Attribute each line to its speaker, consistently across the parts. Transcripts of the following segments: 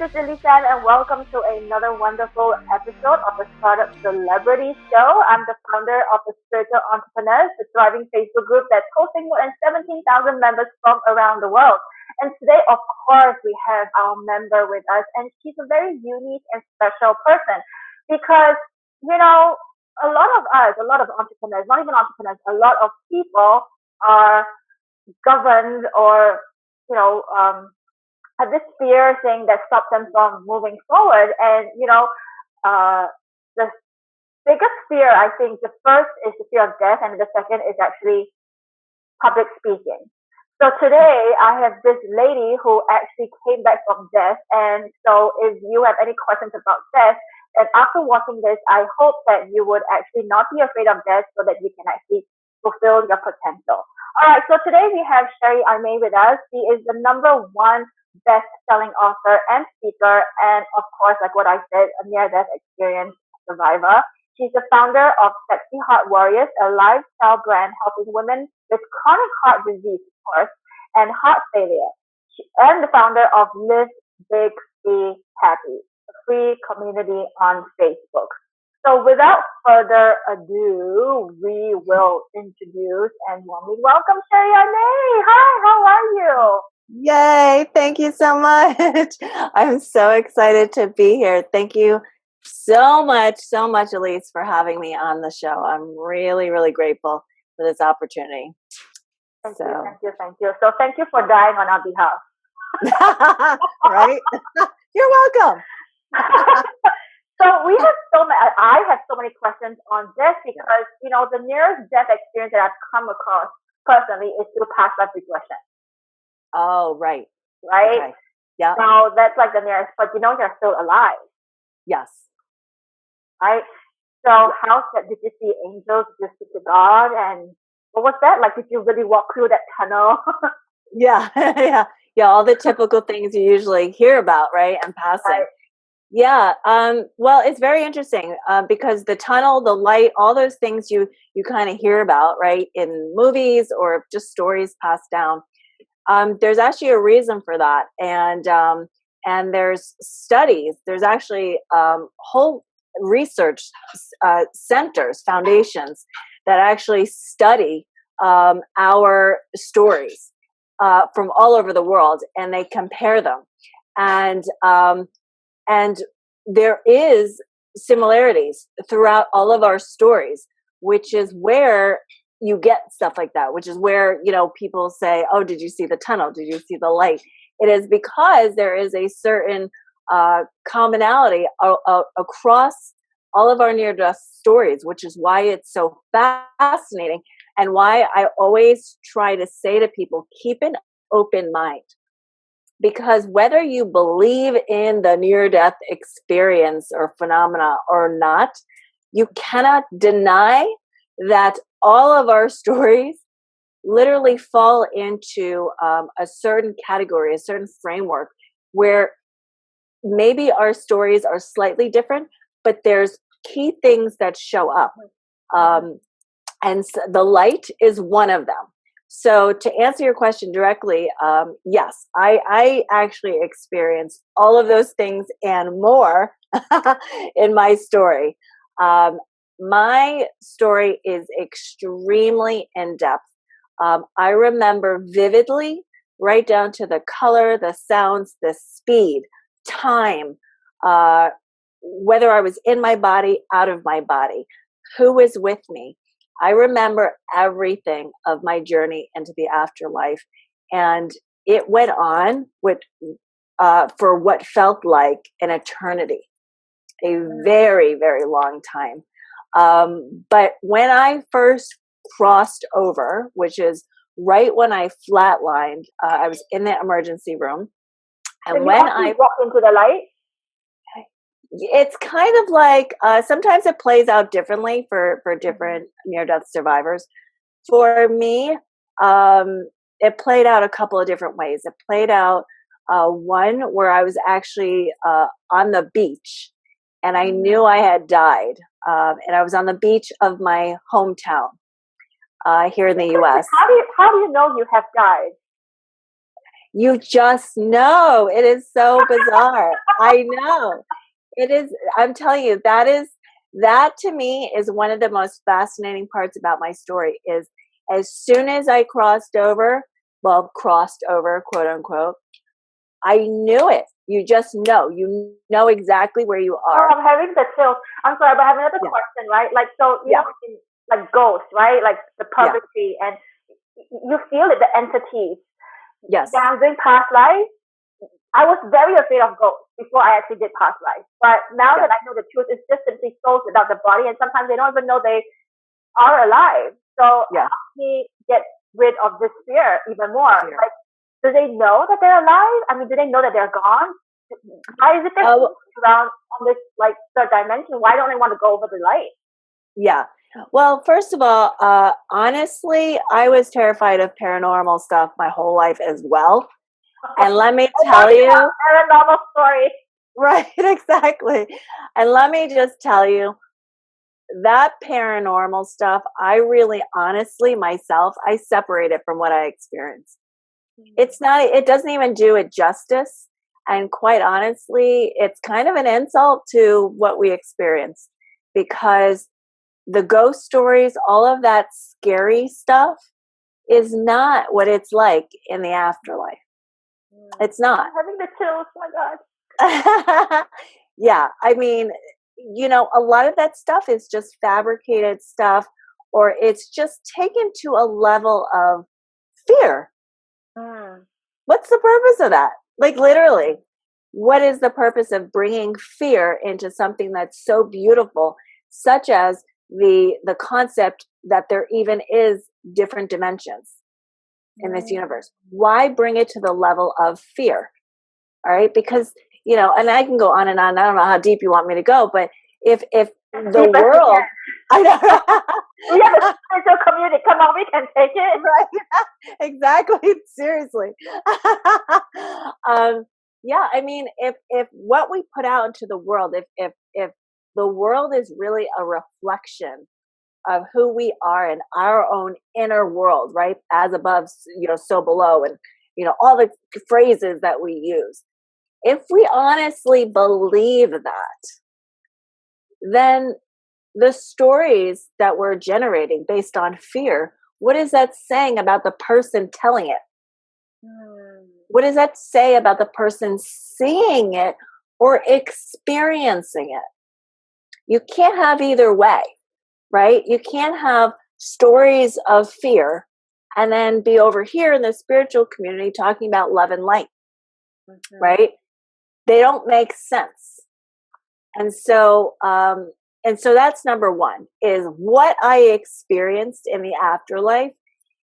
Speaker 1: is Elisan, and welcome to another wonderful episode of the Startup Celebrity Show. I'm the founder of the Spiritual Entrepreneurs, the thriving Facebook group that's hosting more than 17,000 members from around the world. And today, of course, we have our member with us, and she's a very unique and special person because, you know, a lot of us, a lot of entrepreneurs, not even entrepreneurs, a lot of people are governed or, you know, have this fear thing that stops them from moving forward. And, the biggest fear, I think, the first is the fear of death, and the second is actually public speaking. So today I have this lady who actually came back from death. And so if you have any questions about death, and after watching this, I hope that you would actually not be afraid of death so that you can actually fulfill your potential. All right, so today we have Cherie Aimée with us. She is the number one best-selling author and speaker, and of course, like what I said, a near-death experience survivor. She's the founder of Sexy Heart Warriors, a lifestyle brand helping women with chronic heart disease, of course, and heart failure. And the founder of Live Big, Be Happy, a free community on Facebook. So without further ado, we will introduce and warmly welcome Cherie Aimée. Hi, how are you?
Speaker 2: Yay. Thank you so much. I'm so excited to be here. Thank you so much, Elise, for having me on the show. I'm really, really grateful for this opportunity.
Speaker 1: Thank you. So thank you for dying on our behalf.
Speaker 2: Right? You're welcome.
Speaker 1: So I have so many questions on death because, the nearest death experience that I've come across personally is through past life regression.
Speaker 2: Oh, right.
Speaker 1: Right?
Speaker 2: Okay. Yeah.
Speaker 1: So that's like the nearest, but you're still alive.
Speaker 2: Yes.
Speaker 1: Right? So how did you see angels? Did you speak to God? And what was that like? Did you really walk through that tunnel?
Speaker 2: Yeah. Yeah. All the typical things you usually hear about, right? And passing.
Speaker 1: Right.
Speaker 2: Yeah. Well, it's very interesting because the tunnel, the light, all those things you kind of hear about, right, in movies or just stories passed down. There's actually a reason for that, and there's studies. There's actually whole research centers, foundations that actually study our stories from all over the world, and they compare them, and there is similarities throughout all of our stories, which is where you get stuff like that, which is where, people say, oh, did you see the tunnel? Did you see the light? It is because there is a certain commonality across all of our near-death stories, which is why it's so fascinating and why I always try to say to people, keep an open mind. Because whether you believe in the near-death experience or phenomena or not, you cannot deny that all of our stories literally fall into a certain category, a certain framework where maybe our stories are slightly different, but there's key things that show up. And so the light is one of them. So to answer your question directly, yes, I actually experienced all of those things and more in my story. My story is extremely in-depth. I remember vividly, right down to the color, the sounds, the speed, time, whether I was in my body, out of my body, who was with me. I remember everything of my journey into the afterlife, and it went on for what felt like an eternity, a very, very long time. But when I first crossed over, which is right when I flatlined, I was in the emergency room, and when I
Speaker 1: walked into the light.
Speaker 2: It's kind of like sometimes it plays out differently for different near-death survivors. For me, it played out a couple of different ways. It played out one where I was actually on the beach, and I knew I had died, and I was on the beach of my hometown here in the U.S.
Speaker 1: How do you know you have died?
Speaker 2: You just know. It is so bizarre. I know. It is. I'm telling you, that to me is one of the most fascinating parts about my story is as soon as I crossed over, quote unquote, I knew it. You just know. You know exactly where you
Speaker 1: Oh,
Speaker 2: are.
Speaker 1: I'm having the chills. I'm sorry, but I have another
Speaker 2: Yeah.
Speaker 1: question, right? Like, so,
Speaker 2: Yeah.
Speaker 1: in, like ghosts, right? Like the
Speaker 2: Yeah.
Speaker 1: purgatory, and you feel it, the entities.
Speaker 2: Yes.
Speaker 1: Down past life, I was very afraid of ghosts before I actually did past life. But now
Speaker 2: Yeah.
Speaker 1: that I know the truth, it's just simply souls without the body, and sometimes they don't even know they are alive. So
Speaker 2: Yeah.
Speaker 1: help me get rid of this fear even more.
Speaker 2: Fear.
Speaker 1: Like, do they know that they're alive? I mean, do they know that they're gone? Why is it they're around on this like third dimension? Why don't they want to go over the light?
Speaker 2: Yeah. Well, first of all, honestly, I was terrified of paranormal stuff my whole life as well. And let me tell you,
Speaker 1: paranormal story.
Speaker 2: right, exactly. And let me just tell you, that paranormal stuff, I really honestly myself, I separate it from what I experienced. It doesn't even do it justice. And quite honestly, it's kind of an insult to what we experience because the ghost stories, all of that scary stuff is not what it's like in the afterlife. It's not.
Speaker 1: I'm having the chills. Oh my God.
Speaker 2: Yeah. I mean, a lot of that stuff is just fabricated stuff or it's just taken to a level of fear. What's the purpose of that? Like literally, what is the purpose of bringing fear into something that's so beautiful, such as the concept that there even is different dimensions in this universe? Why bring it to the level of fear? All right, because and I can go on and on. I don't know how deep you want me to go, but if the world, I know.
Speaker 1: We have a spiritual community. Come on, we can take it.
Speaker 2: Right. Exactly. Seriously. Yeah, I mean, if what we put out into the world, if the world is really a reflection of who we are in our own inner world, right? As above, so below, and all the phrases that we use. If we honestly believe that, then the stories that we're generating based on fear, what is that saying about the person telling it? What does that say about the person seeing it or experiencing it? You can't have either way, right? You can't have stories of fear and then be over here in the spiritual community talking about love and light, right? They don't make sense. And so that's number one, is what I experienced in the afterlife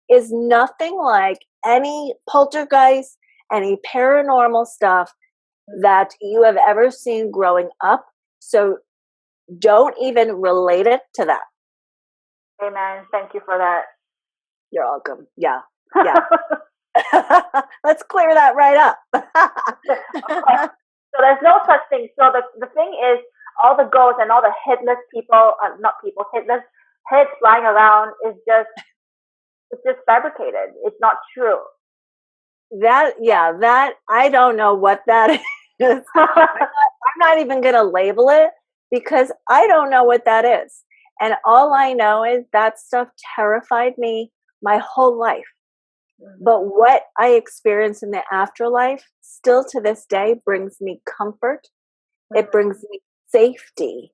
Speaker 2: is nothing like any poltergeist, any paranormal stuff that you have ever seen growing up. So don't even relate it to that.
Speaker 1: Amen. Thank you for that.
Speaker 2: You're welcome. Yeah. Yeah. Let's clear that right up.
Speaker 1: So there's no such thing. So the thing is, all the ghosts and all the headless people, headless heads flying around is it's just fabricated. It's not true.
Speaker 2: That I don't know what that is. I'm not even going to label it because I don't know what that is. And all I know is that stuff terrified me my whole life. But what I experienced in the afterlife still to this day brings me comfort. It brings me safety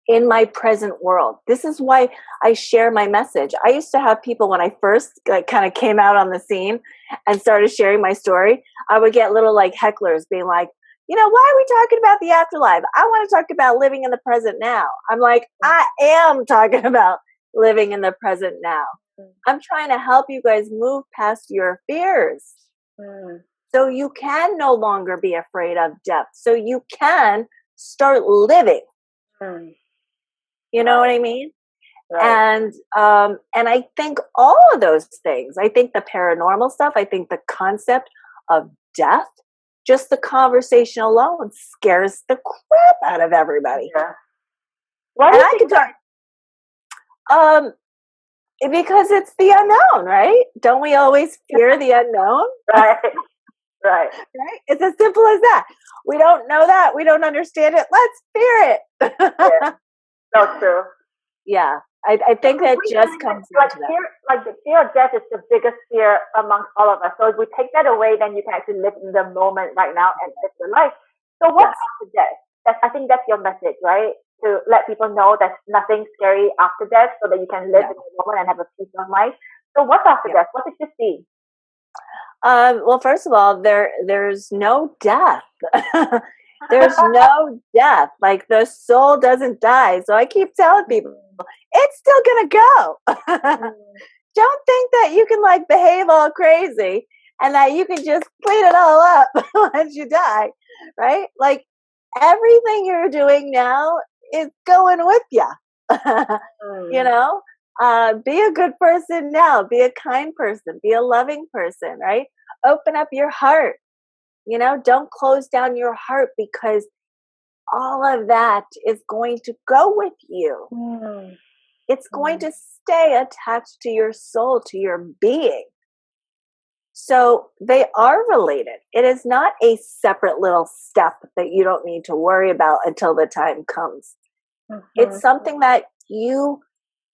Speaker 2: in my present world. This is why I share my message. I used to have people when I first kind of came out on the scene and started sharing my story, I would get little hecklers being like, why are we talking about the afterlife? I want to talk about living in the present now. I'm like, I am talking about living in the present now. I'm trying to help you guys move past your fears. So you can no longer be afraid of death. So you can start living. You know what I mean? Right. And I think all of those things, I think the paranormal stuff, I think the concept of death, just the conversation alone scares the crap out of everybody.
Speaker 1: Yeah. Why do you think that?
Speaker 2: Because it's the unknown, right? Don't we always fear the unknown?
Speaker 1: Right. Right.
Speaker 2: Right? It's as simple as that. We don't know that. We don't understand it. Let's fear
Speaker 1: Yeah.
Speaker 2: it.
Speaker 1: So true.
Speaker 2: Yeah. I think that just comes
Speaker 1: Like
Speaker 2: into that.
Speaker 1: fear, like the fear of death is the biggest fear amongst all of us. So if we take that away, then you can actually live in the moment right now and live your life. So what's
Speaker 2: Yes.
Speaker 1: after death? I think that's your message, right? To let people know there's nothing scary after death, so that you can live
Speaker 2: Yeah.
Speaker 1: in the moment and have a peace of mind. So what's after
Speaker 2: Yeah.
Speaker 1: death? What did you see?
Speaker 2: Well, first of all, there's no death. There's no death. Like the soul doesn't die. So I keep telling people, it's still gonna go. Don't think that you can like behave all crazy and that you can just clean it all up once you die, right? Like everything you're doing now is going with you. You know, be a good person now, be a kind person, be a loving person, right? Open up your heart. You know, don't close down your heart, because all of that is going to go with you. It's going to stay attached to your soul, to your being. So they are related. It is not a separate little step that you don't need to worry about until the time comes. It's something that you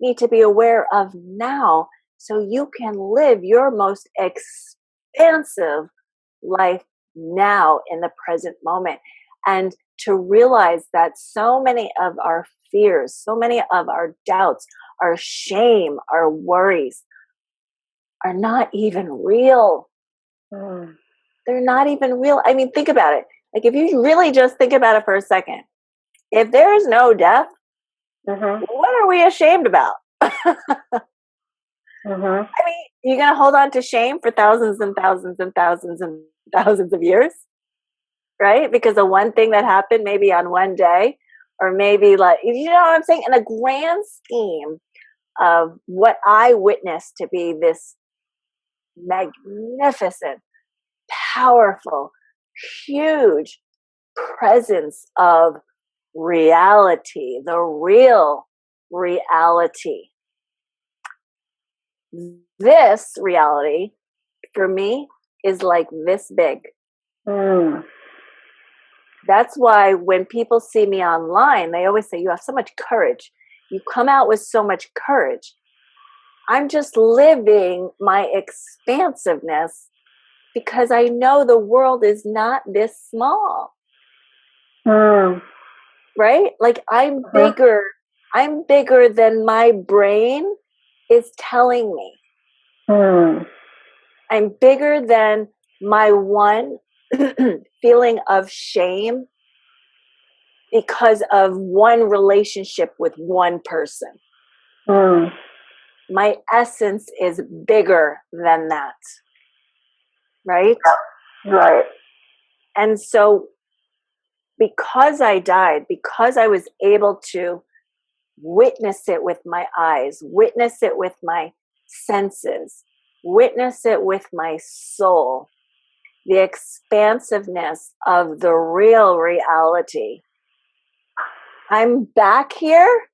Speaker 2: need to be aware of now, so you can live your most expansive life now in the present moment. And to realize that so many of our fears, so many of our doubts, our shame, our worries are not even real. They're not even real. I mean, think about it. Like, if you really just think about it for a second, if there is no death, what are we ashamed about? I mean, you're going to hold on to shame for thousands and thousands and thousands and thousands of years, right? Because of one thing that happened maybe on one day, or maybe, like, you know what I'm saying? In the grand scheme of what I witnessed to be this magnificent, powerful, huge presence of reality, the real reality. This reality, for me, is like this big. That's why when people see me online, they always say, you have so much courage. You come out with so much courage. I'm just living my expansiveness because I know the world is not this small. Right? Like I'm bigger than my brain is telling me. I'm bigger than my one feeling of shame because of one relationship with one person. My essence is bigger than that. Right?
Speaker 1: Right.
Speaker 2: And so because I died, because I was able to witness it with my eyes, witness it with my senses, witness it with my soul, the expansiveness of the real reality. I'm back here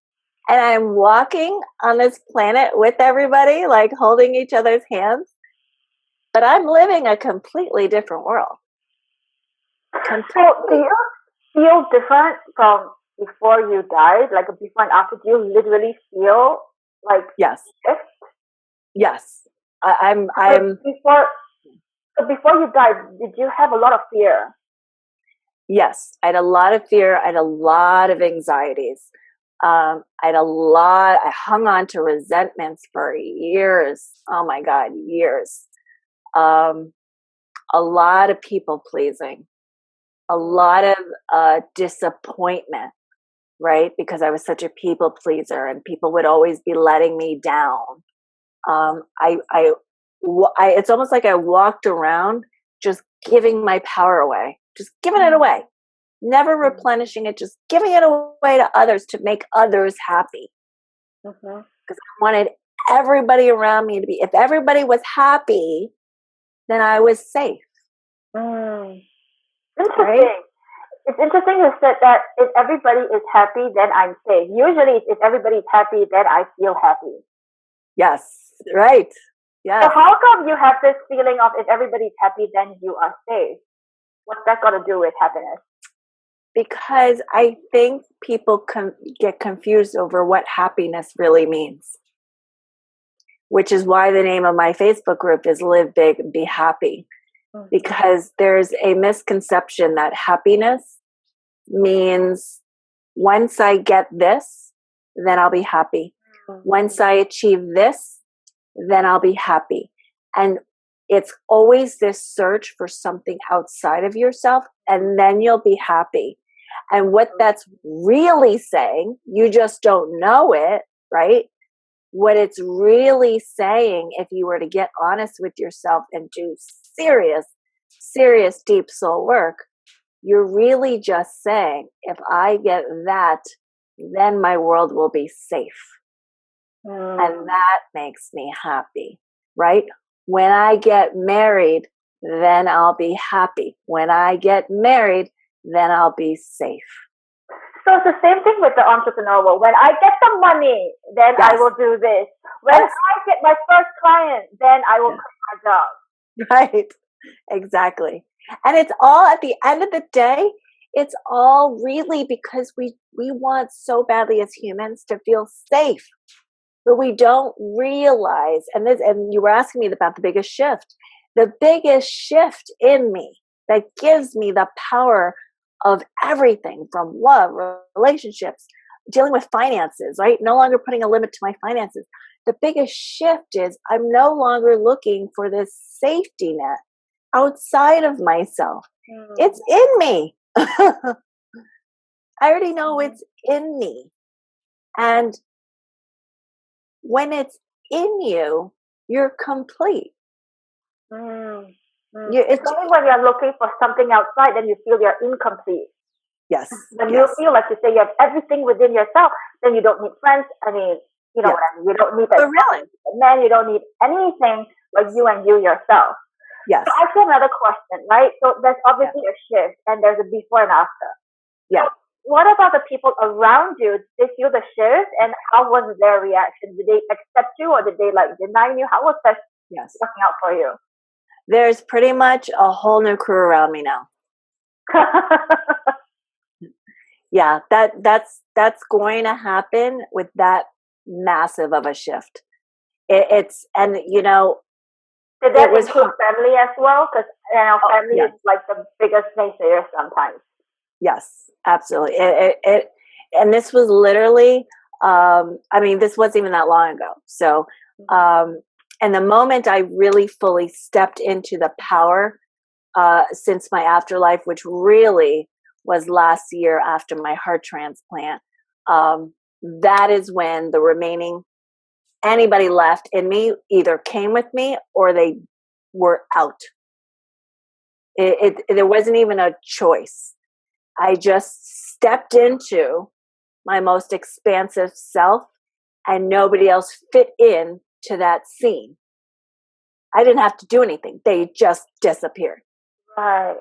Speaker 2: and I'm walking on this planet with everybody, like holding each other's hands, but I'm living a completely different world.
Speaker 1: So do you feel different from before you died? Like before and after, do you literally feel like
Speaker 2: Yes.
Speaker 1: shift?
Speaker 2: Yes. I'm
Speaker 1: before you died, did you have a lot of fear?
Speaker 2: Yes, I had a lot of fear. I had a lot of anxieties. I hung on to resentments for years. Oh my God, years. A lot of people pleasing, a lot of disappointment, right? Because I was such a people pleaser and people would always be letting me down. It's almost like I walked around just giving my power away, just giving it away, never replenishing it, just giving it away to others to make others happy. Because I wanted everybody around me to be, if everybody was happy, then I was safe.
Speaker 1: Interesting.
Speaker 2: Right?
Speaker 1: It's interesting you said that if everybody is happy, then I'm safe. Usually, if everybody is happy, then I feel happy.
Speaker 2: Yes. Right.
Speaker 1: So
Speaker 2: Yes.
Speaker 1: how come you have this feeling of if everybody's happy, then you are safe? What's that got to do with happiness?
Speaker 2: Because I think people get confused over what happiness really means, which is why the name of my Facebook group is Live Big and Be Happy.
Speaker 1: Mm-hmm.
Speaker 2: Because there's a misconception that happiness means once I get this, then I'll be happy. Mm-hmm. Once I achieve this, then I'll be happy. And it's always this search for something outside of yourself, and then you'll be happy. And what that's really saying, you just don't know it, right? What it's really saying, if you were to get honest with yourself and do serious deep soul work, you're really just saying, if I get that, then my world will be safe. And that makes me happy, right? When I get married, then I'll be happy. When I get married, then I'll be safe.
Speaker 1: So it's the same thing with the entrepreneur world. When I get the money, then I will do this. When I get my first client, then I will quit my job.
Speaker 2: Right. Exactly. And it's all, at the end of the day, it's all really because we want so badly as humans to feel safe. But we don't realize, and you were asking me about the biggest shift. The biggest shift in me that gives me the power of everything from love, relationships, dealing with finances, right? No longer putting a limit to my finances. The biggest shift is I'm no longer looking for this safety net outside of myself. It's in me. I already know it's in me. And when it's in you, you're complete.
Speaker 1: It's only when you're looking for something outside, then you feel you're incomplete.
Speaker 2: Yes.
Speaker 1: When you feel like you say you have everything within yourself, then you don't need friends. I mean, you know what I mean? You don't need that man. You don't need anything but you and you yourself.
Speaker 2: Yes.
Speaker 1: So I have another question, right? So there's obviously a shift and there's a before and after.
Speaker 2: Yeah.
Speaker 1: So what about the people around you? Did they feel the shift and how was their reaction? Did they accept you or did they like deny you? How was that working out for you?
Speaker 2: There's pretty much a whole new crew around me now. Yeah, that's going to happen with that massive of a shift. It's, and you know,
Speaker 1: did that include family as well? Because family is like the biggest naysayer sometimes.
Speaker 2: Yes, absolutely. And this was literally, I mean, this wasn't even that long ago. So, and the moment I really fully stepped into the power, since my afterlife, which really was last year after my heart transplant, that is when the remaining anybody left in me either came with me or they were out. There wasn't even a choice. I just stepped into my most expansive self and nobody else fit in to that scene. I didn't have to do anything. They just disappeared.
Speaker 1: Right.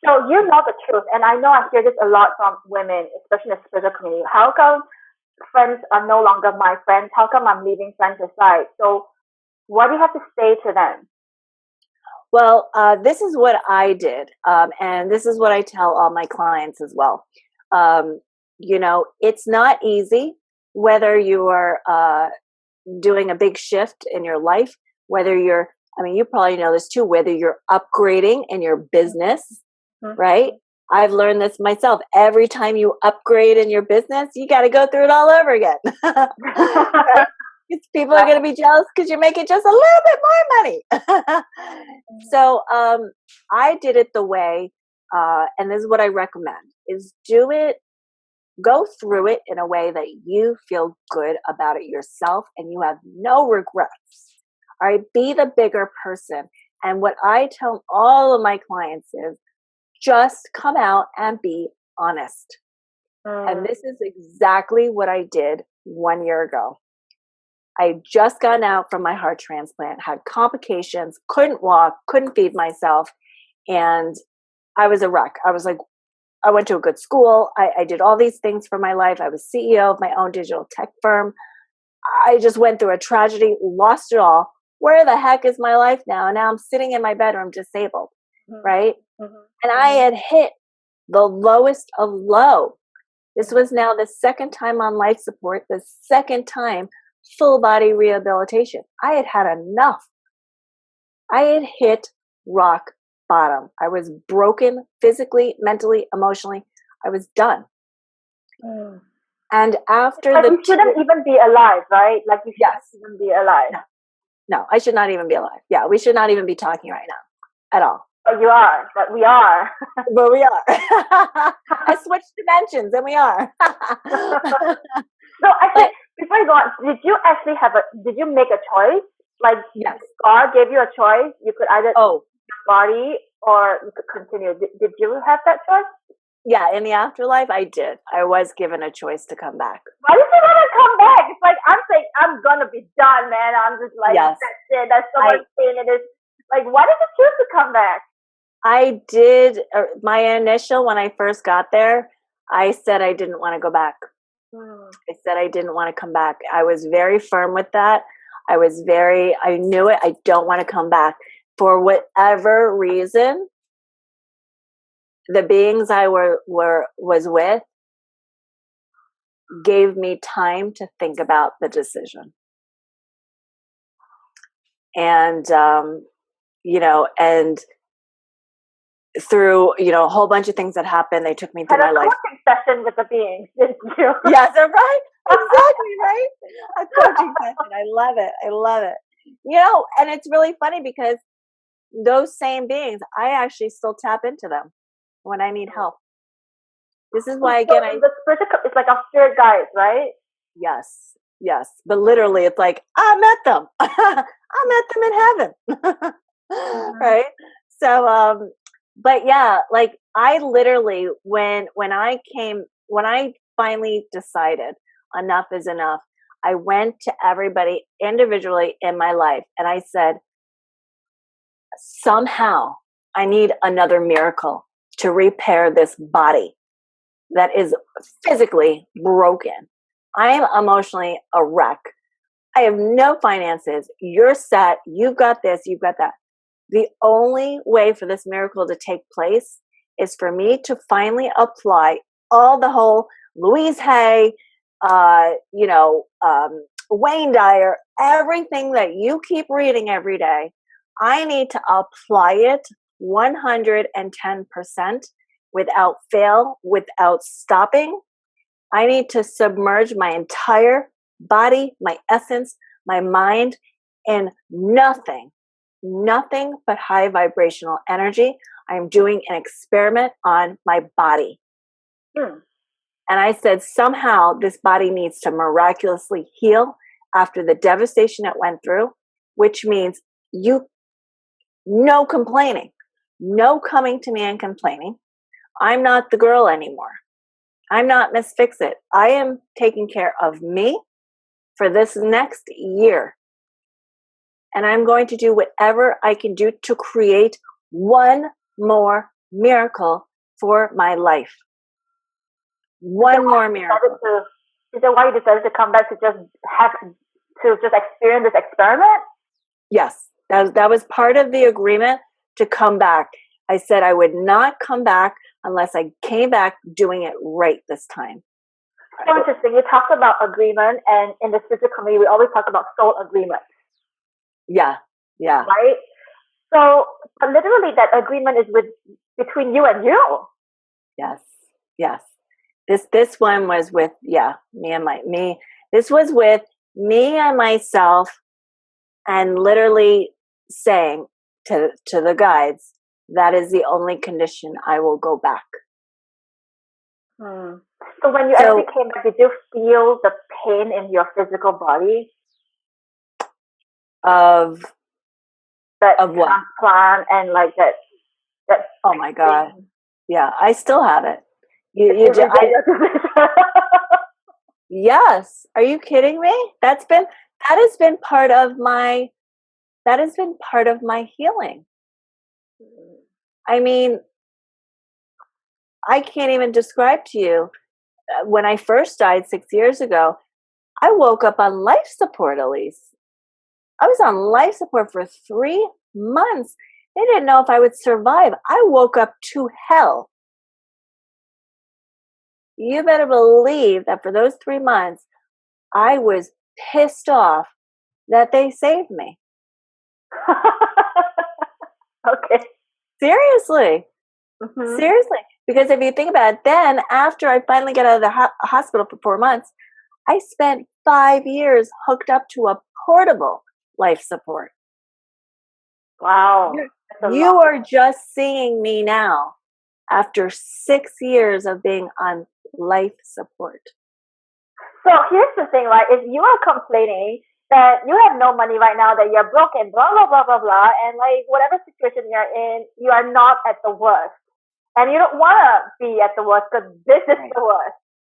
Speaker 1: So you know the truth, and I know I hear this a lot from women, especially in the spiritual community. How come friends are no longer my friends? How come I'm leaving friends aside? So what do you have to say to them?
Speaker 2: Well, this is what I did, and this is what I tell all my clients as well. You know, it's not easy, whether you are doing a big shift in your life, whether you're, I mean, you probably know this too, whether you're upgrading in your business, right? I've learned this myself. Every time you upgrade in your business, you got to go through it all over again. Right? People are going to be jealous because you're making just a little bit more money. So I did it the way, and this is what I recommend, is go through it in a way that you feel good about it yourself and you have no regrets. All right, be the bigger person. And what I tell all of my clients is just come out and be honest. And this is exactly what I did 1 year ago. I had just gotten out from my heart transplant, had complications, couldn't walk, couldn't feed myself, and I was a wreck. I was like, I went to a good school. I did all these things for my life. I was CEO of my own digital tech firm. I just went through a tragedy, lost it all. Where the heck is my life now? And now I'm sitting in my bedroom disabled, right? And I had hit the lowest of low. This was now the second time on life support, the second time full body rehabilitation. I had had enough. I had hit rock bottom. I was broken physically, mentally, emotionally. I was done. And after
Speaker 1: like you shouldn't even be alive, right? Like you shouldn't even be alive.
Speaker 2: No, I should not even be alive. Yeah, we should not even be talking right now at all.
Speaker 1: But you are. But we are.
Speaker 2: But we are. I switched dimensions and we are.
Speaker 1: So actually, before you go on, did you make a choice? Like,
Speaker 2: yes.
Speaker 1: God gave you a choice. You could either your body or you could continue. Did you have that choice?
Speaker 2: Yeah, in the afterlife, I did. I was given a choice to come back.
Speaker 1: Why did you want to come back? It's like, I'm saying, I'm going to be done, man. I'm just like, that's it. That's so much pain. It is. Like, why did you choose to come back?
Speaker 2: I did. My initial, when I first got there, I said I didn't want to go back. I said I didn't want to come back. I was very firm with that. I knew it. I don't want to come back. For whatever reason, the beings I was with gave me time to think about the decision. And, and through, a whole bunch of things that happened, they took me through my life.
Speaker 1: A coaching session with the beings, didn't you?
Speaker 2: Yes, right? Exactly, right? A coaching session. I love it. I love it. And it's really funny because those same beings, I actually still tap into them when I need help. This is why, again,
Speaker 1: it's like our spirit guides, right?
Speaker 2: Yes. But literally, it's like, I met them. I met them in heaven. Right? So, but yeah, like I literally, when I finally decided enough is enough, I went to everybody individually in my life and I said, somehow I need another miracle to repair this body that is physically broken. I am emotionally a wreck. I have no finances. You're set. You've got this. You've got that. The only way for this miracle to take place is for me to finally apply all the whole Louise Hay, Wayne Dyer, everything that you keep reading every day. I need to apply it 110% without fail, without stopping. I need to submerge my entire body, my essence, my mind in nothing but high vibrational energy. I'm doing an experiment on my body. And I said, somehow this body needs to miraculously heal after the devastation it went through, which means no complaining, no coming to me and complaining. I'm not the girl anymore. I'm not Miss Fix-It. I am taking care of me for this next year. And I'm going to do whatever I can do to create one more miracle for my life. One more miracle.
Speaker 1: Is that why you decided to come back to just experience this experiment?
Speaker 2: Yes, that was part of the agreement to come back. I said I would not come back unless I came back doing it right this time.
Speaker 1: So interesting. You talked about agreement, and in the physical community, we always talk about soul agreement.
Speaker 2: Yeah.
Speaker 1: Right? So, literally, that agreement is between you and you.
Speaker 2: Yes. This one was with me. This was with me and myself, and literally saying to the guides, that is the only condition I will go back.
Speaker 1: So when you actually came back, did you feel the pain in your physical body?
Speaker 2: Of what?
Speaker 1: Transplant and like that.
Speaker 2: Oh my God! Yeah, I still have it. Yes. Are you kidding me? That has been part of my healing. I mean, I can't even describe to you when I first died 6 years ago. I woke up on life support, Elise. I was on life support for 3 months. They didn't know if I would survive. I woke up to hell. You better believe that for those 3 months, I was pissed off that they saved me.
Speaker 1: Okay.
Speaker 2: Seriously.
Speaker 1: Mm-hmm.
Speaker 2: Seriously. Because if you think about it, then after I finally got out of the hospital for 4 months, I spent 5 years hooked up to a portable life support.
Speaker 1: Wow.
Speaker 2: You are just seeing me now after 6 years of being on life support.
Speaker 1: So here's the thing, right? If you are complaining that you have no money right now, that you're broken, blah, blah, blah, blah, blah, and like whatever situation you're in, you are not at the worst. And you don't want to be at the worst because this is the worst.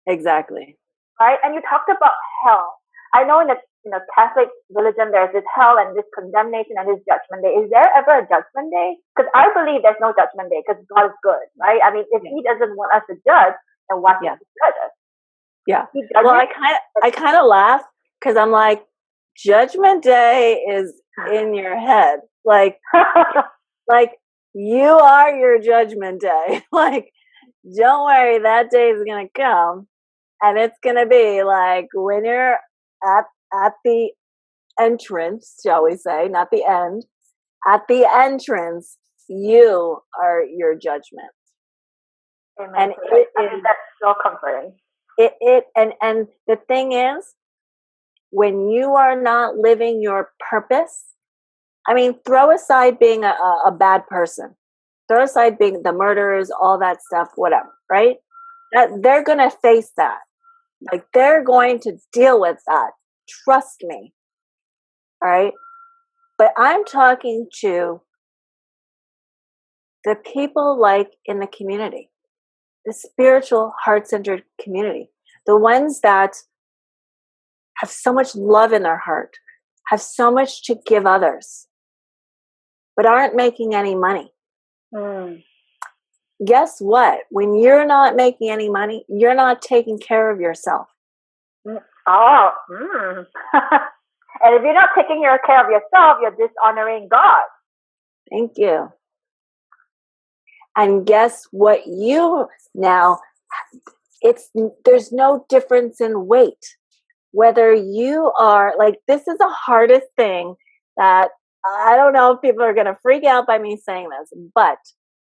Speaker 2: Exactly.
Speaker 1: Right? And you talked about hell. I know in the Catholic religion there's this hell and this condemnation and this judgment day. Is there ever a judgment day? Because I believe there's no judgment day because God is good, right? I mean, if He doesn't want us to judge, then why should He judge us?
Speaker 2: Yeah. Well, I kind of laugh because I'm like, Judgment Day is in your head, like you are your Judgment Day. Like, don't worry, that day is gonna come, and it's gonna be like when you're at the entrance, shall we say, not the end. At the entrance, you are your judgment.
Speaker 1: Amen.
Speaker 2: And
Speaker 1: that's so comforting.
Speaker 2: And the thing is, when you are not living your purpose, I mean, throw aside being a bad person, throw aside being the murderers, all that stuff, whatever, right? They're going to face that. Like, they're going to deal with that. Trust me. All right. But I'm talking to the people like in the community, the spiritual, heart-centered community, the ones that have so much love in their heart, have so much to give others, but aren't making any money. Guess what? When you're not making any money, you're not taking care of yourself.
Speaker 1: Oh. And if you're not taking care of yourself, you're dishonoring God.
Speaker 2: Thank you. And guess what? There's no difference in weight. Whether you are, like, this is the hardest thing that I don't know if people are going to freak out by me saying this, but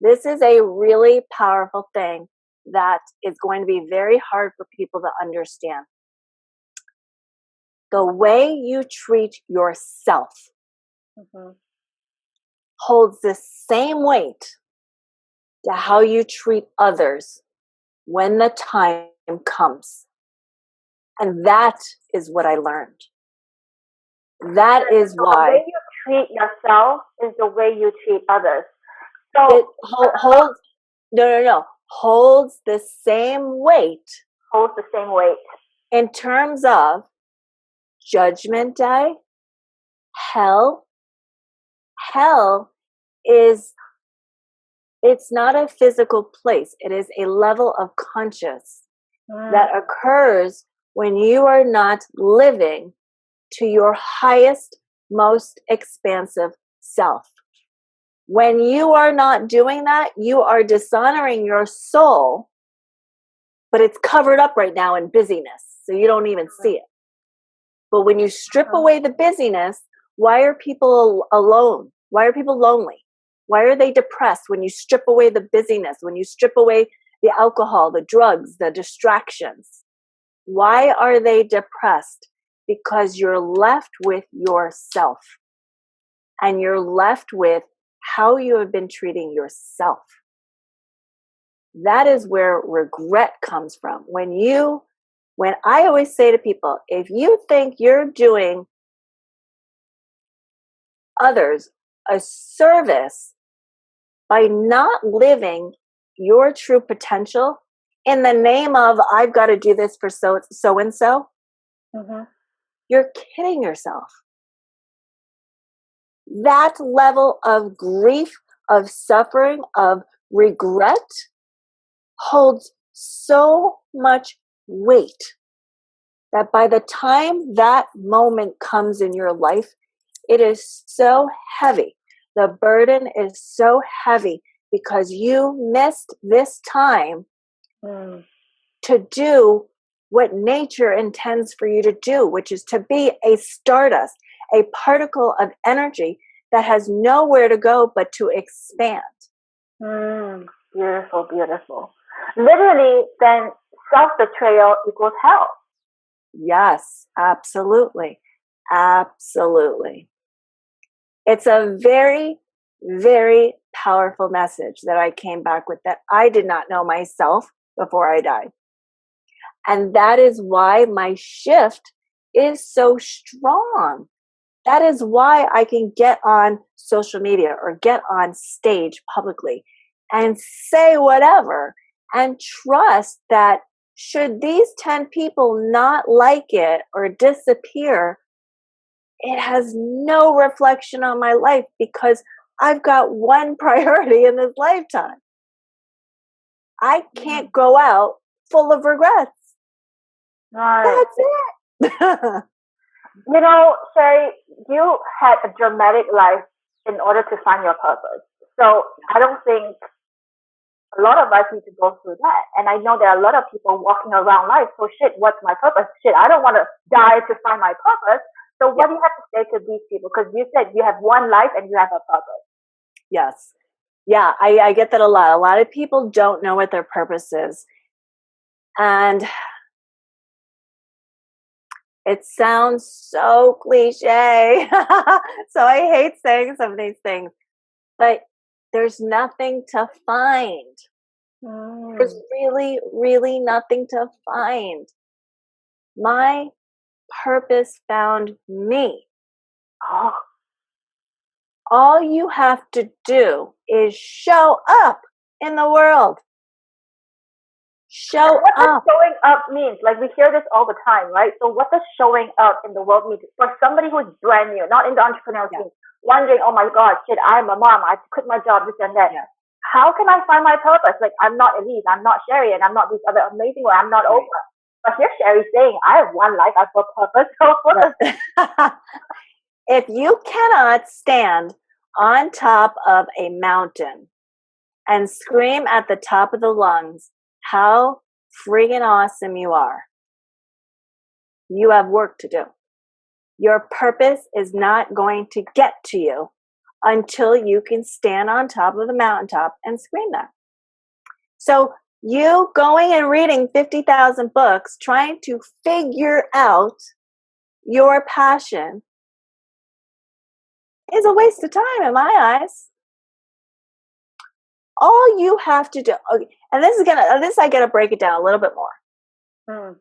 Speaker 2: this is a really powerful thing that is going to be very hard for people to understand. The way you treat yourself holds the same weight to how you treat others when the time comes. And that is what I learned. That is why.
Speaker 1: The way you treat yourself is the way you treat others. So
Speaker 2: it holds, holds the same weight.
Speaker 1: Holds the same weight.
Speaker 2: In terms of Judgment Day, hell is, it's not a physical place. It is a level of conscious that occurs when you are not living to your highest, most expansive self. When you are not doing that, you are dishonoring your soul, but it's covered up right now in busyness, so you don't even see it. But when you strip away the busyness, why are people alone? Why are people lonely? Why are they depressed? When you strip away the busyness, when you strip away the alcohol, the drugs, the distractions, why are they depressed? Because you're left with yourself, and you're left with how you have been treating yourself. That is where regret comes from. When I always say to people, if you think you're doing others a service by not living your true potential in the name of, I've got to do this for so and so, you're kidding yourself. That level of grief, of suffering, of regret holds so much weight that by the time that moment comes in your life, it is so heavy. The burden is so heavy because you missed this time to do what nature intends for you to do, which is to be a stardust, a particle of energy that has nowhere to go but to expand.
Speaker 1: Beautiful, beautiful. Literally, then self-betrayal equals hell.
Speaker 2: Yes, absolutely. Absolutely. It's a very, very powerful message that I came back with that I did not know myself before I died. And that is why my shift is so strong. That is why I can get on social media or get on stage publicly and say whatever and trust that should these 10 people not like it or disappear, it has no reflection on my life because I've got one priority in this lifetime. I can't go out full of regrets.
Speaker 1: Right.
Speaker 2: That's it.
Speaker 1: You know, Cherie, you had a dramatic life in order to find your purpose. So I don't think a lot of us need to go through that. And I know there are a lot of people walking around life, so shit, what's my purpose? Shit, I don't want to die to find my purpose. So what do you have to say to these people? Because you said you have one life and you have a purpose.
Speaker 2: Yes. Yeah, I get that a lot. A lot of people don't know what their purpose is. And it sounds so cliche. So I hate saying some of these things. But there's nothing to find. There's really, really nothing to find. My purpose found me. All you have to do is show up in the world. Show
Speaker 1: what does
Speaker 2: up.
Speaker 1: showing up means? Like we hear this all the time, right? So what does showing up in the world mean for somebody who's brand new, not in the entrepreneurial scene, wondering, oh my God, shit, I'm a mom, I quit my job, this and that. Yeah. How can I find my purpose? Like I'm not Elise, I'm not Cherie, and I'm not these other amazing ones, I'm not Oprah. But here's Cherie saying, I have one life, I have a purpose. So what
Speaker 2: if you cannot stand on top of a mountain and scream at the top of the lungs how friggin' awesome you are, you have work to do. Your purpose is not going to get to you until you can stand on top of the mountaintop and scream that. So you going and reading 50,000 books, trying to figure out your passion is a waste of time in my eyes. All you have to do, okay, and this I gotta break it down a little bit more.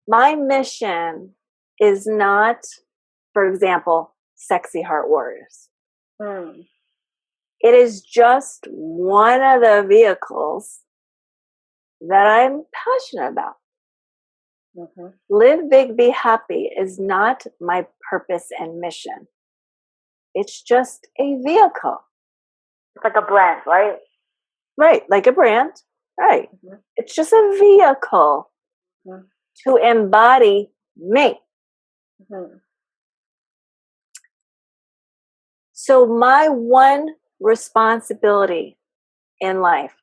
Speaker 2: My mission is not, for example, Sexy Heart Warriors. It is just one of the vehicles that I'm passionate about. Live big, be happy is not my purpose and mission. It's just a vehicle.
Speaker 1: It's like a brand, right?
Speaker 2: Right, like a brand. Right. It's just a vehicle to embody me. So my one responsibility in life,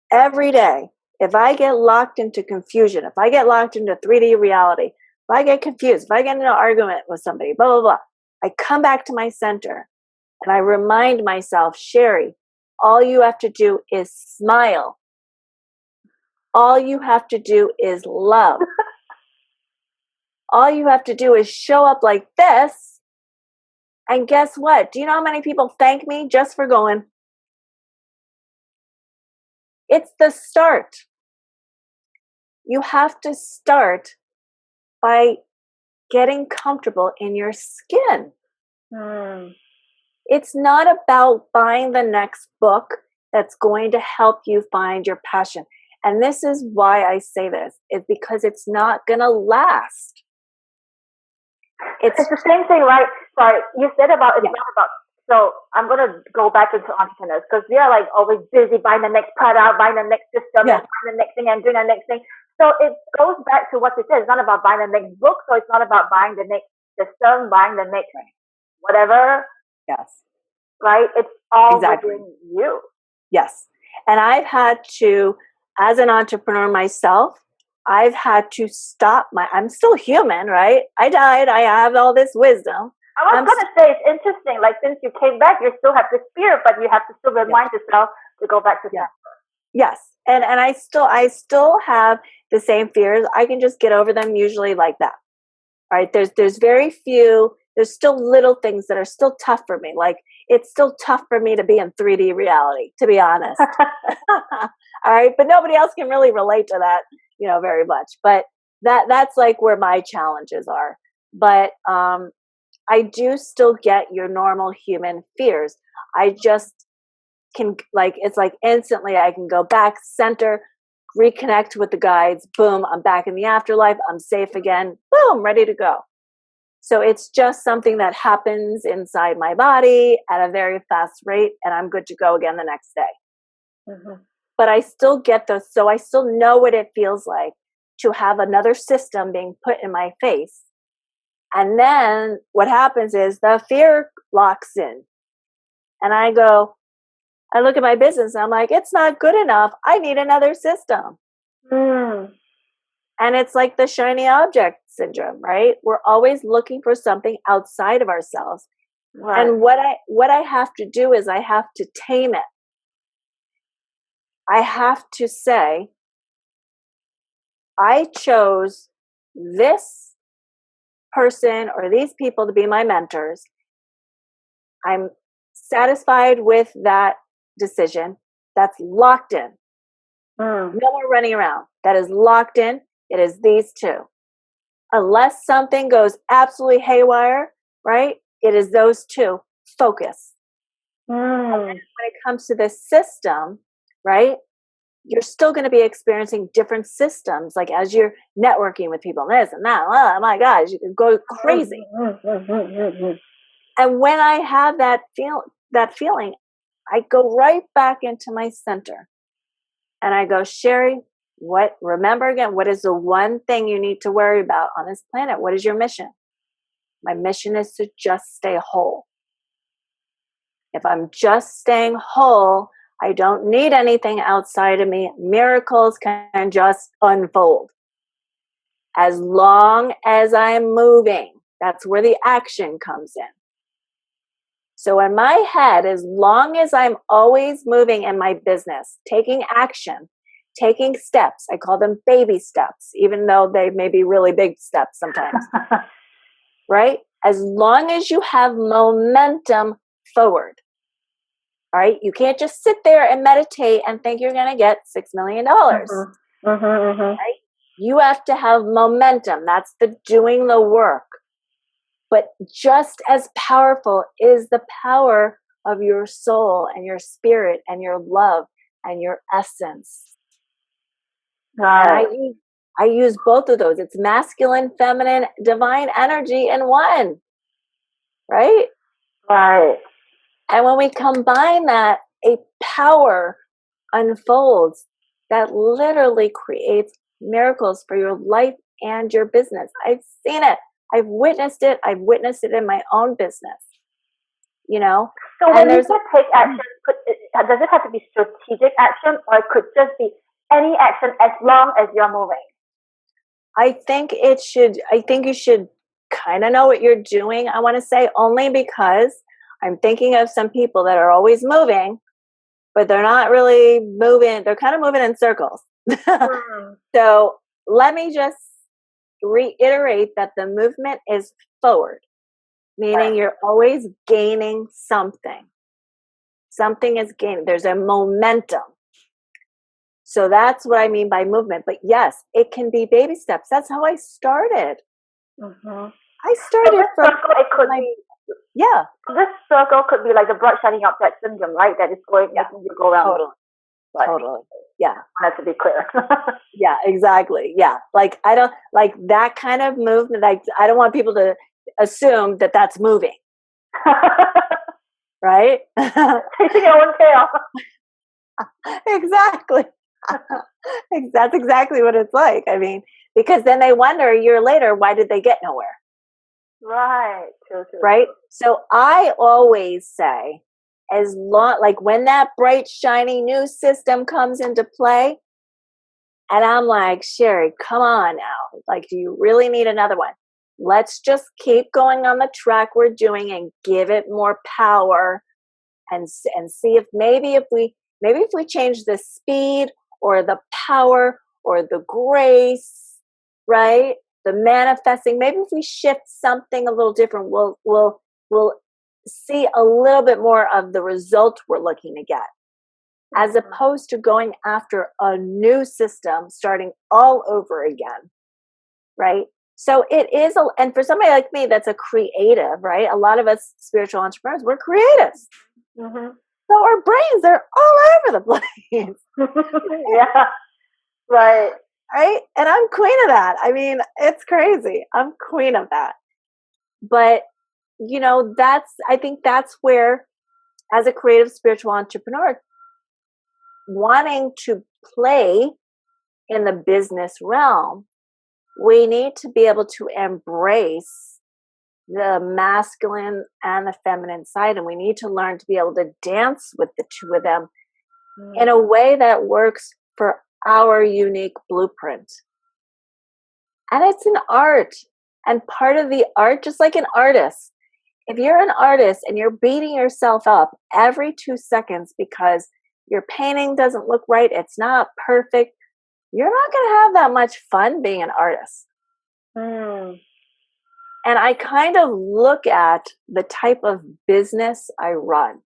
Speaker 2: every day, if I get locked into confusion, if I get locked into 3D reality, if I get confused, if I get in an argument with somebody, blah, blah, blah, I come back to my center and I remind myself, Cherie, all you have to do is smile. All you have to do is love. All you have to do is show up like this. And guess what? Do you know how many people thank me just for going? It's the start. You have to start by getting comfortable in your skin. It's not about buying the next book that's going to help you find your passion. And this is why I say this, is because it's not going to last.
Speaker 1: It's the same thing, right? Sorry, you said about it's not about So I'm going to go back into entrepreneurs because we are like always busy buying the next product, buying the next system, and buying the next thing and doing the next thing. So it goes back to what you said. It's not about buying the next book. So it's not about buying the next system, buying the next whatever.
Speaker 2: Yes.
Speaker 1: Right? It's all within you.
Speaker 2: Yes. And I've had to, as an entrepreneur myself, I've had to stop I'm still human, right? I died. I have all this wisdom.
Speaker 1: I was going to say, it's interesting. Like, since you came back, you still have the spirit, but you have to still remind yourself to go back to center.
Speaker 2: Yes. And I still have the same fears. I can just get over them usually like that. Right? There's very few, there's still little things that are still tough for me. Like, it's still tough for me to be in 3D reality, to be honest. All right. But nobody else can really relate to that, very much. But that's like where my challenges are. But, I do still get your normal human fears. I just can, it's like instantly I can go back, center, reconnect with the guides. Boom, I'm back in the afterlife. I'm safe again. Boom, ready to go. So it's just something that happens inside my body at a very fast rate, and I'm good to go again the next day. Mm-hmm. But I still get those. So I still know what it feels like to have another system being put in my face. And then what happens is the fear locks in. And I look at my business and I'm like, it's not good enough. I need another system. And it's like the shiny object syndrome, right? We're always looking for something outside of ourselves. Right. And what I have to do is I have to tame it. I have to say, I chose this person or these people to be my mentors. I'm satisfied with that decision. That's locked in. No more running around. That is locked in. It is these two. Unless something goes absolutely haywire, right? It is those two. Focus. And then when it comes to this system, right? You're still going to be experiencing different systems, like as you're networking with people, this and that. Oh my gosh, you can go crazy. And when I have that feeling, I go right back into my center, and I go, Cherie, remember again, what is the one thing you need to worry about on this planet? What is your mission? My mission is to just stay whole. If I'm just staying whole, I don't need anything outside of me. Miracles can just unfold. As long as I'm moving, that's where the action comes in. So in my head, as long as I'm always moving in my business, taking action, taking steps, I call them baby steps, even though they may be really big steps sometimes, right? As long as you have momentum forward. All right, you can't just sit there and meditate and think you're going to get $6 million. Right? You have to have momentum. That's the doing the work. But just as powerful is the power of your soul and your spirit and your love and your essence. Right. And I use both of those. It's masculine, feminine, divine energy in one. Right? Right. And when we combine that, a power unfolds that literally creates miracles for your life and your business. I've seen it. I've witnessed it. I've witnessed it in my own business.
Speaker 1: So when you say take action, does it have to be strategic action, or it could just be any action as long as you're moving?
Speaker 2: I think you should kind of know what you're doing. I want to say only because I'm thinking of some people that are always moving, but they're not really moving. They're kind of moving in circles. So let me just reiterate that the movement is forward, meaning you're always gaining something. Something is gaining. There's a momentum. So that's what I mean by movement. But yes, it can be baby steps. That's how I started. I started from... Yeah.
Speaker 1: This circle could be like the bright shining object syndrome, right? That is going, making you go around.
Speaker 2: Totally. Yeah.
Speaker 1: I have to be clear.
Speaker 2: Yeah, exactly. Yeah. Like, I don't like that kind of movement. Like, I don't want people to assume that that's moving. right?
Speaker 1: Chasing your own tail.
Speaker 2: Exactly. That's exactly what it's like. I mean, because then they wonder a year later, why did they get nowhere?
Speaker 1: Right. True.
Speaker 2: Right. So I always say, as long, like when that bright, shiny new system comes into play, and I'm like, Cherie, come on now. Like, do you really need another one? Let's just keep going on the track we're doing and give it more power, and see if maybe if we change the speed or the power or the grace, right? The manifesting, maybe if we shift something a little different, we'll see a little bit more of the result we're looking to get, as opposed to going after a new system, starting all over again, right? So it is, and for somebody like me that's a creative, right? A lot of us spiritual entrepreneurs, we're creatives.
Speaker 1: Mm-hmm.
Speaker 2: So our brains are all over the place.
Speaker 1: Yeah. Right.
Speaker 2: Right? And I'm queen of that. I mean, it's crazy. I'm queen of that. But, I think that's where, as a creative spiritual entrepreneur, wanting to play in the business realm, we need to be able to embrace the masculine and the feminine side, and we need to learn to be able to dance with the two of them in a way that works for our unique blueprint. And it's an art, and part of the art, just like an artist, if you're an artist and you're beating yourself up every 2 seconds because your painting doesn't look right, it's not perfect, you're not going to have that much fun being an artist. And I kind of look at the type of business I run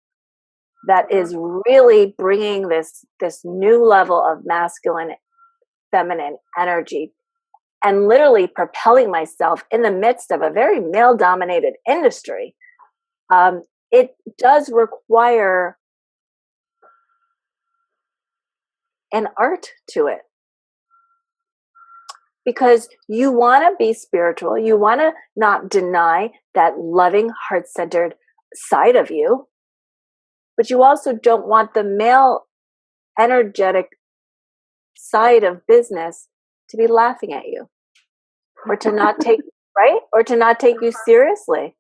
Speaker 2: that is really bringing this new level of masculine, feminine energy and literally propelling myself in the midst of a very male-dominated industry. It does require an art to it. Because you want to be spiritual, you want to not deny that loving, heart-centered side of you, but you also don't want the male energetic side of business to be laughing at you, or to not take right, or to not take you seriously,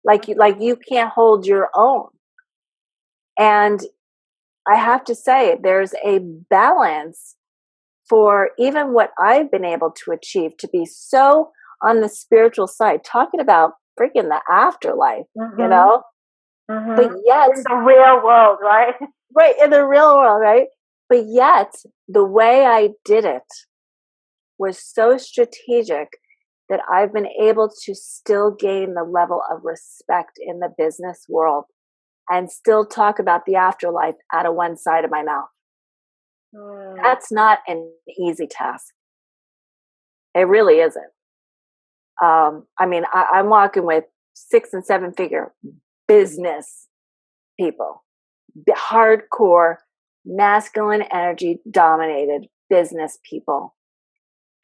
Speaker 2: like you can't hold your own. And I have to say, there's a balance for even what I've been able to achieve, to be so on the spiritual side, talking about freaking the afterlife, but yet
Speaker 1: in the real world, right?
Speaker 2: Right, in the real world, right? But yet the way I did it was so strategic that I've been able to still gain the level of respect in the business world and still talk about the afterlife out of one side of my mouth. That's not an easy task. It really isn't. I mean, I'm walking with 6 and 7 figure business people, hardcore, masculine energy dominated business people.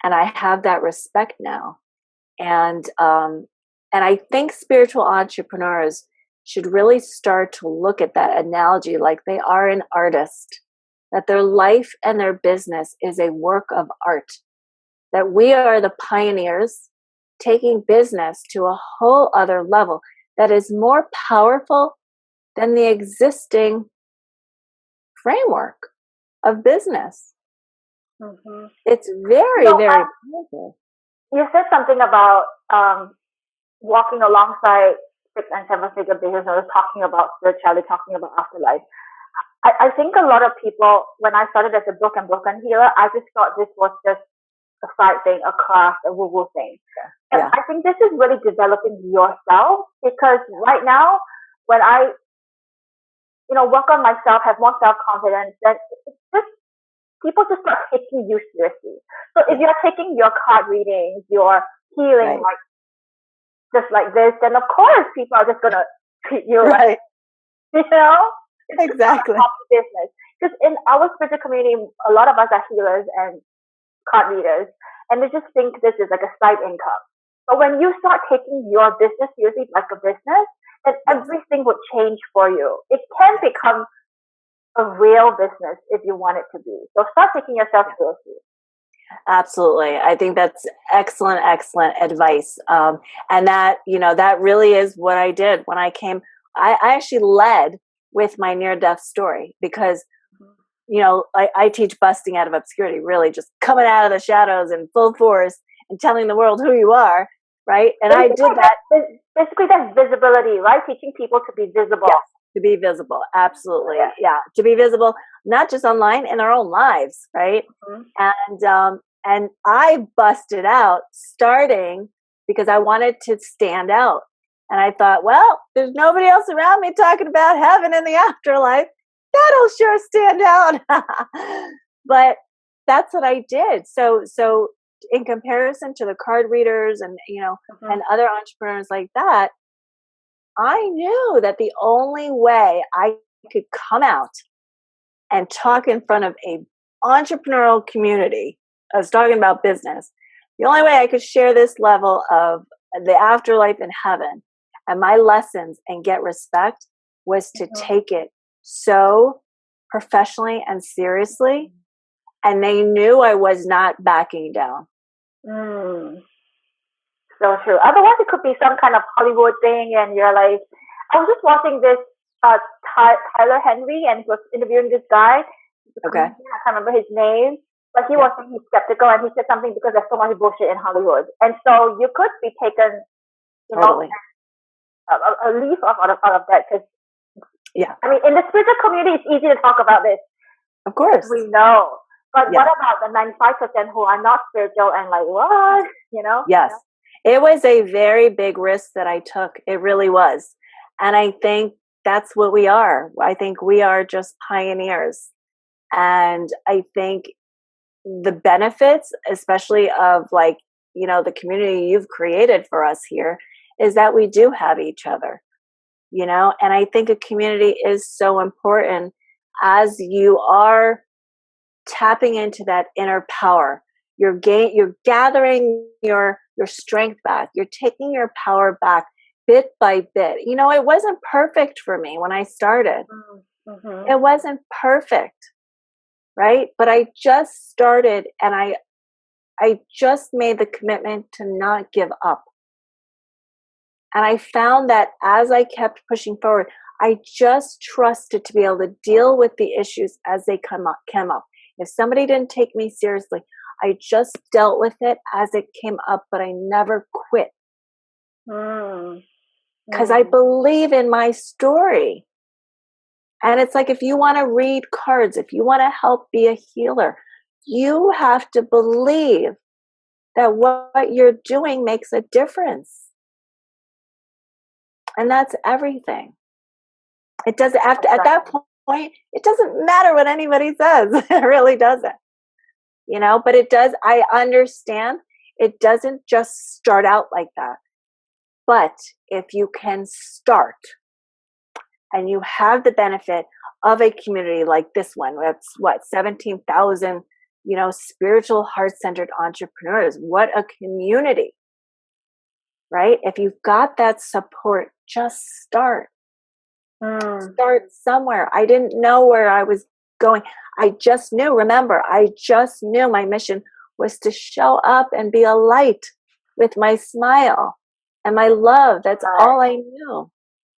Speaker 2: And I have that respect now. And I think spiritual entrepreneurs should really start to look at that analogy like they are an artist, that their life and their business is a work of art, that we are the pioneers taking business to a whole other level that is more powerful than the existing framework of business. It's very, very powerful.
Speaker 1: You said something about walking alongside 6 and 7 figure business owners, talking about spirituality, talking about afterlife. I think a lot of people, when I started as a broken healer, I just thought this was just a side thing, a craft, a woo-woo thing. And I think this is really developing yourself, because right now, when I, work on myself, have more self-confidence, then it's just, people just start taking you seriously. So if you're taking your card readings, your healing, like just like this, then of course people are just gonna treat you like, it's
Speaker 2: exactly
Speaker 1: business. Because in our spiritual community, a lot of us are healers and card readers, and they just think this is like a side income. But when you start taking your business seriously like a business, then everything would change for you. It can become a real business if you want it to be. So start taking yourself seriously.
Speaker 2: Absolutely. I think that's excellent, excellent advice. And that, that really is what I did when I came. I actually led with my near-death story because, I teach busting out of obscurity, really just coming out of the shadows in full force and telling the world who you are, right? And I did that.
Speaker 1: Basically, that's visibility, right? Teaching people to be visible.
Speaker 2: Yes, to be visible. Absolutely. Yeah. To be visible, not just online, in our own lives, right? And I busted out starting because I wanted to stand out. And I thought, well, there's nobody else around me talking about heaven and the afterlife. That'll sure stand out. But that's what I did. So in comparison to the card readers and, and other entrepreneurs like that, I knew that the only way I could come out and talk in front of a entrepreneurial community, I was talking about business, the only way I could share this level of the afterlife and heaven and my lessons and get respect was to take it so professionally and seriously. And they knew I was not backing down.
Speaker 1: So true. Otherwise, it could be some kind of Hollywood thing, and you're like, I was just watching this Tyler Henry, and he was interviewing this guy.
Speaker 2: Okay.
Speaker 1: I can't remember his name, but he was saying he's skeptical, and he said something because there's so much bullshit in Hollywood, and so you could be taken,
Speaker 2: Totally.
Speaker 1: a leaf out of that, because
Speaker 2: I
Speaker 1: mean, in the spiritual community, it's easy to talk about this.
Speaker 2: Of course.
Speaker 1: We know. But what about the 95% who are not spiritual and like, what?
Speaker 2: Yes. It was a very big risk that I took. It really was. And I think that's what we are. I think we are just pioneers. And I think the benefits, especially of the community you've created for us here, is that we do have each other, and I think a community is so important as you are tapping into that inner power. You're gathering your strength back. You're taking your power back bit by bit. It wasn't perfect for me when I started. It wasn't perfect, right? But I just started, and I just made the commitment to not give up. And I found that as I kept pushing forward, I just trusted to be able to deal with the issues as they came up. If somebody didn't take me seriously, I just dealt with it as it came up, but I never quit. Because I believe in my story. And it's like, if you want to read cards, if you want to help be a healer, you have to believe that what you're doing makes a difference. And that's everything. It doesn't have to, at that point, it doesn't matter what anybody says. It really doesn't. But it does, I understand it doesn't just start out like that. But if you can start and you have the benefit of a community like this one, that's 17,000, spiritual heart-centered entrepreneurs. What a community, right? If you've got that support, just start. Start somewhere. I didn't know where I was going. I just knew my mission was to show up and be a light with my smile and my love. That's all I knew.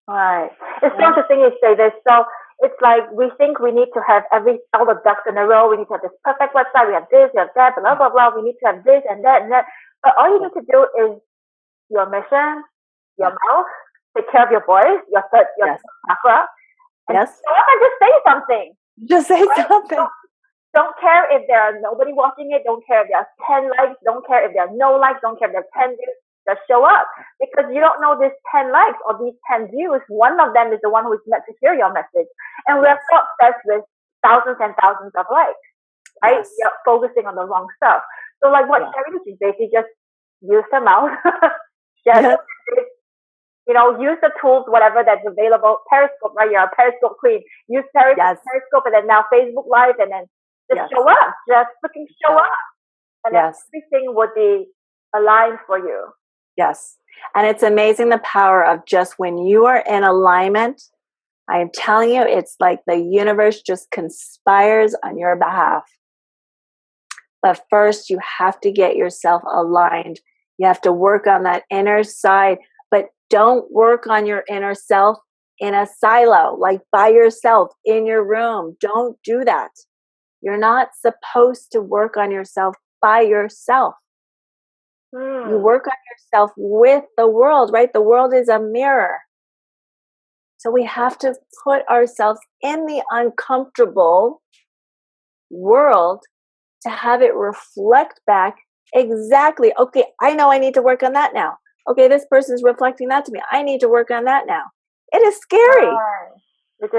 Speaker 1: Right. It's so interesting you say this. So it's like we think we need to have all the ducks in a row. We need to have this perfect website. We have this, we have that, blah, blah, blah. We need to have this and that and that. But all you need to do is your mission, your mouth, take care of your voice, your chakra. And just say something.
Speaker 2: Just say something.
Speaker 1: Don't care if there are nobody watching it. Don't care if there are 10 likes. Don't care if there are no likes. Don't care if there are 10 views. Just show up. Because you don't know these 10 likes or these 10 views. One of them is the one who is meant to hear your message. And we're so obsessed with thousands and thousands of likes. Right?
Speaker 2: Yes.
Speaker 1: You're focusing on the wrong stuff. So like what Cherie did, she basically just use her mouth. Use the tools, whatever that's available. Periscope, right? You're a Periscope queen. Use Periscope and then now Facebook Live and then just show up. Just freaking show up. And then everything would be aligned for you.
Speaker 2: Yes. And it's amazing the power of just when you are in alignment. I am telling you, it's like the universe just conspires on your behalf. But first, you have to get yourself aligned. You have to work on that inner side, but don't work on your inner self in a silo, like by yourself in your room. Don't do that. You're not supposed to work on yourself by yourself. You work on yourself with the world, right? The world is a mirror. So we have to put ourselves in the uncomfortable world to have it reflect back exactly. Okay, I know I need to work on that now. Okay, this person's reflecting that to me. I need to work on that now. It is scary. It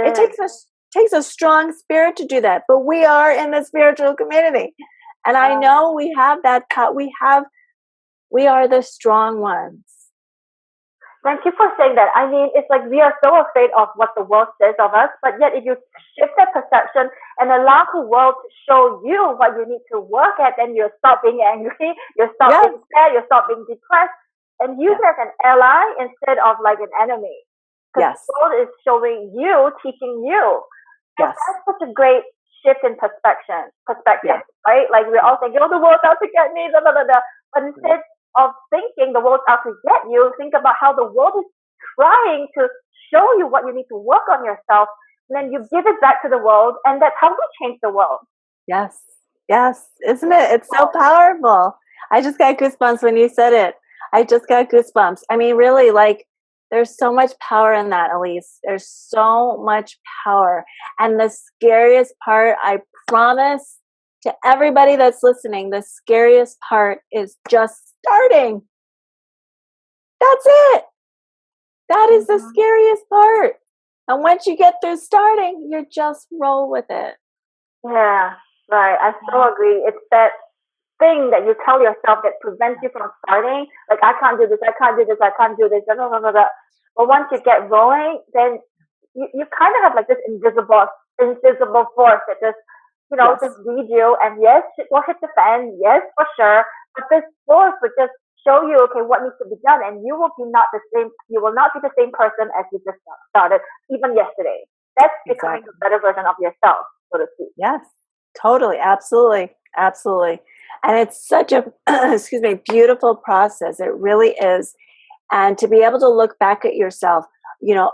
Speaker 2: takes a strong spirit to do that, but we are in the spiritual community. And I know we have that we are the strong ones.
Speaker 1: Thank you for saying that. I mean, it's like we are so afraid of what the world says of us, but yet if you shift that perception and allow the world to show you what you need to work at, then you'll stop being angry, you'll stop being sad, you'll stop being depressed, and use it as an ally instead of like an enemy. Because the world is showing you, teaching you. And that's such a great shift in perspective, right? Like we're all thinking, oh, the world's out to get me, da, da, da, da. But instead of thinking the world's out to get you, think about how the world is trying to show you what you need to work on yourself, and then you give it back to the world, and that's how we change the world.
Speaker 2: Yes, isn't it? It's so powerful. I just got goosebumps when you said it. I just got goosebumps. I mean, really, like, there's so much power in that, Elise. There's so much power. And the scariest part, I promise to everybody that's listening, the scariest part is just starting. That's it. That is the scariest part. And once you get through starting, you just roll with it.
Speaker 1: Yeah, right. I so agree. It's that thing that you tell yourself that prevents you from starting. Like, I can't do this, I can't do this, I can't do this. Blah, blah, blah, blah. But once you get rolling, then you kind of have like this invisible force that just, just lead you. And yes, it will hit the fan. Yes, for sure. But this force would just show you, okay, what needs to be done. And you will not be the same person as you just started, even yesterday. That's becoming a better version of yourself, so to speak.
Speaker 2: Yes, totally. Absolutely. And it's such a, beautiful process. It really is. And to be able to look back at yourself,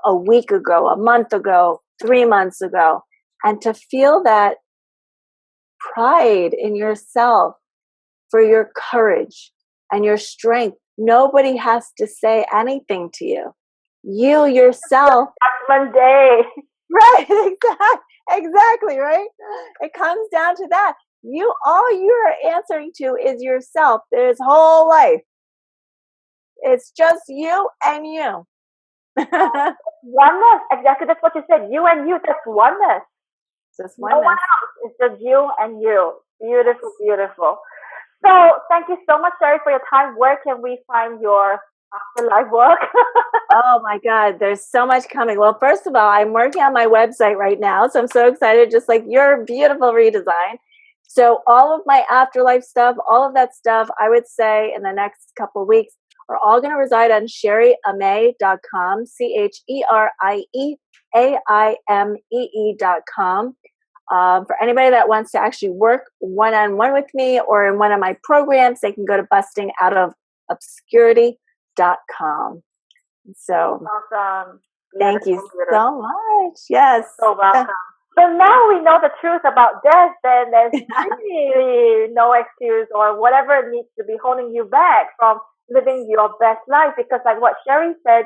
Speaker 2: a week ago, a month ago, 3 months ago, and to feel that pride in yourself for your courage and your strength. Nobody has to say anything to you. You yourself.
Speaker 1: One day.
Speaker 2: Right, exactly, right? It comes down to that. All you're answering to is yourself. There's whole life. It's just you and you.
Speaker 1: Oneness. Exactly. That's what you said. You and you. That's oneness.
Speaker 2: Just oneness.
Speaker 1: No one else. It's just you and you. Beautiful, beautiful. So thank you so much, Cherie, for your time. Where can we find your afterlife work?
Speaker 2: Oh my God, there's so much coming. Well, first of all, I'm working on my website right now. So I'm so excited, just like your beautiful redesign. So all of my afterlife stuff, all of that stuff, I would say in the next couple of weeks, are all going to reside on CherieAimée.com, CherieAimee.com. For anybody that wants to actually work one-on-one with me or in one of my programs, they can go to bustingoutofobscurity.com. So
Speaker 1: awesome.
Speaker 2: Thank you so much. Yes.
Speaker 1: So welcome. So now we know the truth about death, then there's really no excuse or whatever needs to be holding you back from living your best life. Because like what Cherie said,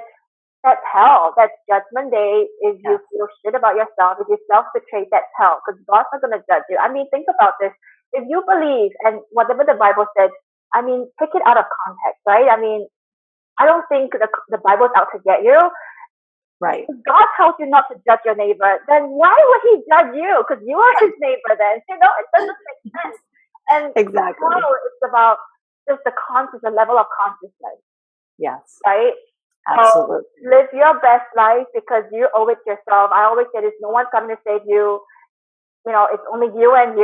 Speaker 1: that's hell. That's judgment day. If you feel shit about yourself, if you self-betray, that's hell. Because God's not going to judge you. I mean, think about this. If you believe and whatever the Bible said, I mean, take it out of context, right? I mean, I don't think the Bible's out to get you.
Speaker 2: Right.
Speaker 1: If God tells you not to judge your neighbor, then why would he judge you? Because you are his neighbor then. It doesn't make sense. And
Speaker 2: exactly.
Speaker 1: It's about just the level of consciousness.
Speaker 2: Yes.
Speaker 1: Right?
Speaker 2: Absolutely.
Speaker 1: So live your best life because you owe it yourself. I always say this, no one's coming to save you. It's only you, and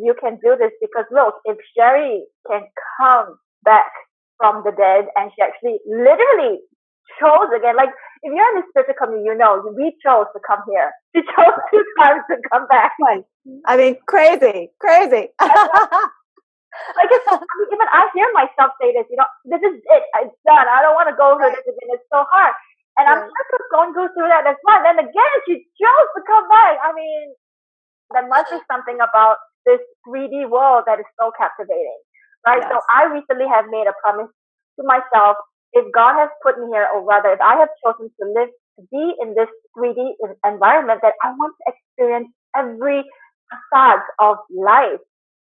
Speaker 1: you can do this because look, if Cherie can come back from the dead, and she actually literally chose again. Like, if you're in the spiritual community, we chose to come here. She chose 2 times to come back.
Speaker 2: Right. I mean, crazy.
Speaker 1: Like, even I hear myself say this, this is it, it's done. I don't want to go through this again. It's so hard. And I'm sure she was going through that as well. And then again, she chose to come back. I mean, there must be something about this 3D world that is so captivating, right?
Speaker 2: Yes.
Speaker 1: So I recently have made a promise to myself, if God has put me here, or rather, if I have chosen to be in this 3D environment, that I want to experience every facade of life.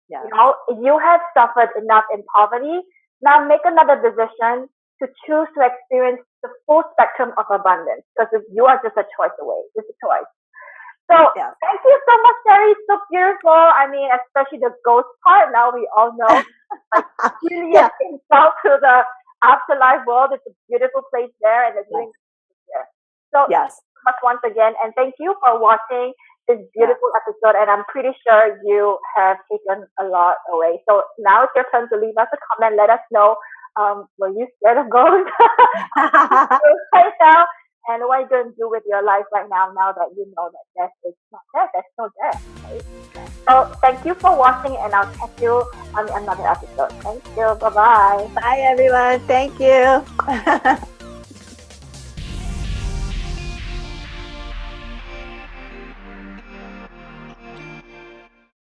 Speaker 2: Yes.
Speaker 1: If you have suffered enough in poverty, now make another decision to choose to experience the full spectrum of abundance, because you are just a choice away. It's a choice. So thank you so much, Cherie. It's so beautiful. I mean, especially the ghost part. Now we all know, like, really insult to the afterlife world. It's a beautiful place there, and it's really here. So thank you so much once again, and thank you for watching this beautiful episode. And I'm pretty sure you have taken a lot away. So now it's your turn to leave us a comment. Let us know. Were you scared of ghosts right now? And what are you going to do with your life right now that you know that death is not death? There's no death, right? So thank you for watching, and I'll catch you on another episode. Thank you. Bye-bye.
Speaker 2: Bye, everyone. Thank you.